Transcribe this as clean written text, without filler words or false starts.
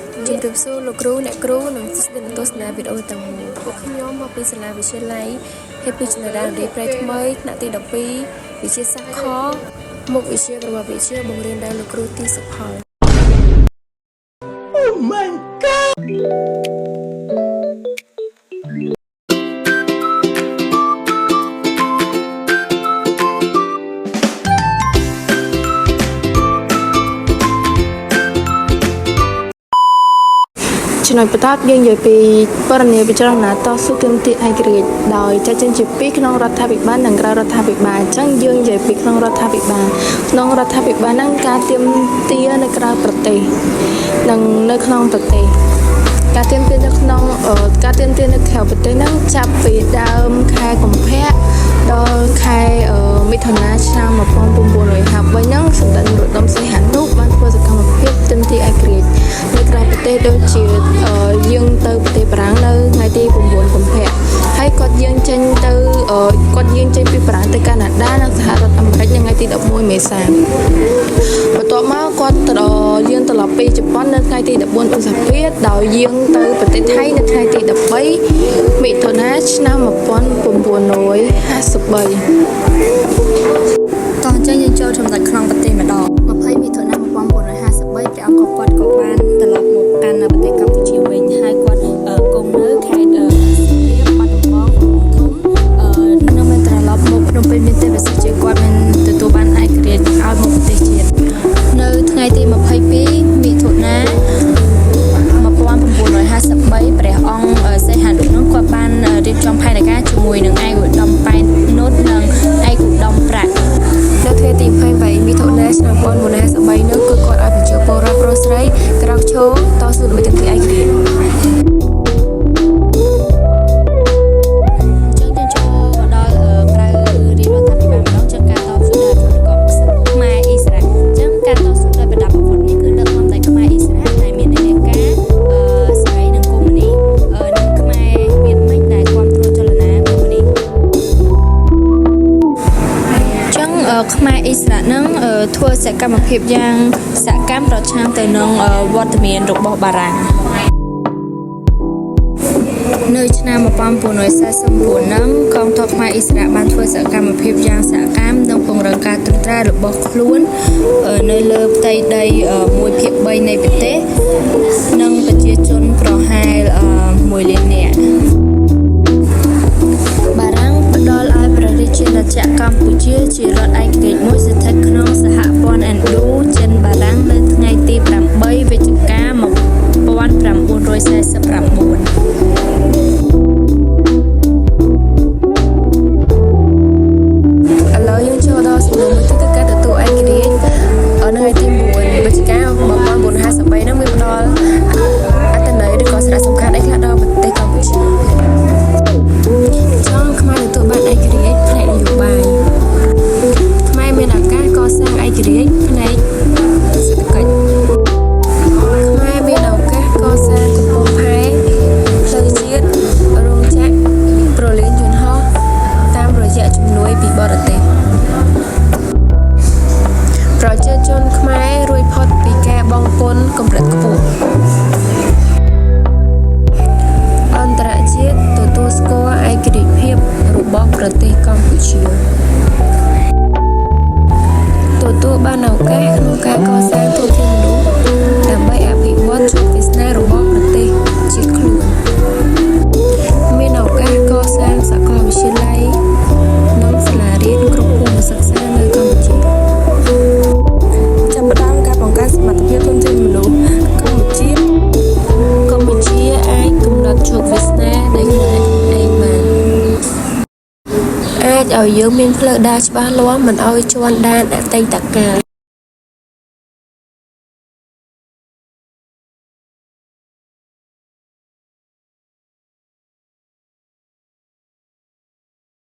ជំរាបសួរលោកគ្រូអ្នកគ្រូនិងសិស្សដែលទស្សនាវីដេអូទាំងមូលពួកខ្ញុំមកពីសាលាវិទ្យាល័យហេពីចនរានរីប្រៃថ្មីថ្នាក់ទី12វិទ្យាសាស្ត្រខមុខវិជ្ជាក្រមវិទ្យាបង្រៀនដោយលោកគ្រូទីសុផល Oh my god ចំណុចបន្តយើងនិយាយពីបរិញ្ញាពិចារណាតស៊ូទាមទារឯករាជ្យដោយចាត់ចែងជាពីរក្នុងរដ្ឋាភិបាលនិងក្រៅរដ្ឋាភិបាលអញ្ចឹងយើងនិយាយពីក្នុងរដ្ឋាភិបាលហ្នឹងការទាមទារនៅក្រៅប្រទេសនិងនៅក្នុងប្រទេសការទាមទារនៅក្នុងការទាមទារនៅក្រៅប្រទេសហ្នឹងចាប់ពីដើមខែកុម្ភៈដល់ខែមិថុនាឆ្នាំ1953ហ្នឹងសម្ដេចនរោត្តមសីហនុបានធ្វើសកម្មភាពទាមទារឯករាជ្យនៅក្រៅប្រទេសដូចជាយើងទៅប្រទេសបារាំងនៅថ្ងៃទី9កុម្ភៈហើយគាត់យើងចេញពីបារាំងទៅកាណាដានិងសហរដ្ឋអាមេរិកនៅថ្ងៃទី11មេសាបន្ទាប់មកគាត់យើងត្រឡប់ពីជប៉ុននៅថ្ងៃទី14ឧសភាដោយយើងទៅប្រទេសថៃនៅថ្ងៃទី13មិថុនាឆ្នាំ1953តោះអញ្ចឹងយើងចូលចំណុចក្នុងប្រទេសម្ដង20មិថុនា1953ព្រះអង្គគាត់ក៏បានត្រឡប់មកកាន់ប្រទេសកម្ពុជាវិញហើយគាត់គង់នៅខេត្តរៀបបាត់ដំបងធំនៅមិនត្រឡប់មកភ្នំពេញមានទេប្រសិទ្ធជាគាត់មានទទួលបានឯករាជ្យឲ្យមកប្រទេសជាតិនៅថ្ងៃទី22មិថុនា1953ព្រះអង្គសីហនុនោះគាត់បានរៀបចំផែនការជាមួយនឹងឯកឧត្តមប៉ែននុតនិងឯកឧត្តមប្រាក់នៅថ្ងៃទី28មិថុនាឆ្នាំ1953នោះគឺគាត់ឲ្យប្រជាពលរដ្ឋប្រុសស្រីក្រោកឈរតស៊ូដើម្បីទាមទារឯករាជ្យខ្មែរអ៊ីស្រាអែលនឹងធ្វើសកម្មភាពយ៉ាងសកម្មប្រឆាំងទៅនឹងវត្តមានរបស់បារាំងនៅឆ្នាំ1949ហ្នឹងកងទ័ពខ្មែរអ៊ីស្រាអែលបានធ្វើសកម្មភាពយ៉ាងសកម្មនិងពង្រឹងការត្រួតត្រារបស់ខ្លួននៅលើផ្ទៃដី1/3នៃប្រទេសនិងប្រជាជនប្រហែល1 លាននាក់បារាំងផ្ដល់ឲ្យព្រះរាជាណាចក្រកម្ពុជាជារដ្ឋឯករាជ្យមួយស្ថិតក្នុងសហព័ន្ធឥណ្ឌូចិនបារាំងនៅថ្ងៃទី8វិច្ឆិកា1949យើងចូលដល់សំណួរមួយទៀតគឺការទទួលឯករាជ្យនៅថ្ងៃទី1វិច្ឆិកា1953ហ្នឹងវាផ្ដល់អត្ថន័យឬក៏សារៈសំខាន់អីខ្លះដល់ប្រទេសកម្ពុជាចំខ្មែរទទួលបានឯករាជ្យផ្នែកនយោបាយខ្មែរមានឱកាសកសាងឯករាជ្យផ្នែកសេដ្ឋកិច្ចខ្មែរមានឱកាសកសាងកំពង់ផែផ្លូវជាតិរោងចក្រប្រលានយន្តហោះតាមរយៈជំនួយពីបរទេសប្រជាជនខ្មែររួចផុតពីការបង់ពន្ធកម្រិតខ្ពស់អន្តរជាតិទទួលស្គាល់ឯករាជ្យភាពរបស់ប្រទេសកម្ពុជាទទួលបានឱកាសក្នុងការកសាងធនធានមនុស្សដើម្បីអភិវឌ្ឍជោគវាសនារបស់ប្រទេសជាតិខ្លួនមានឱកាសកសាងសាកលវិទ្យាល័យនិងសាលារៀនគ្រប់ភូមិសិក្សានៅកម្ពុជាចាប់ផ្ដើមការបង្កើនសមត្ថភាពធនធានមនុស្សកម្ពុជាអាចកំណត់ជោគវាសនាដោយខ្លួនឯងបានអាចឲ្យយើងមានផ្លូវដើរច្បាស់លាស់មិនឲ្យជន់ដានអតីតកាល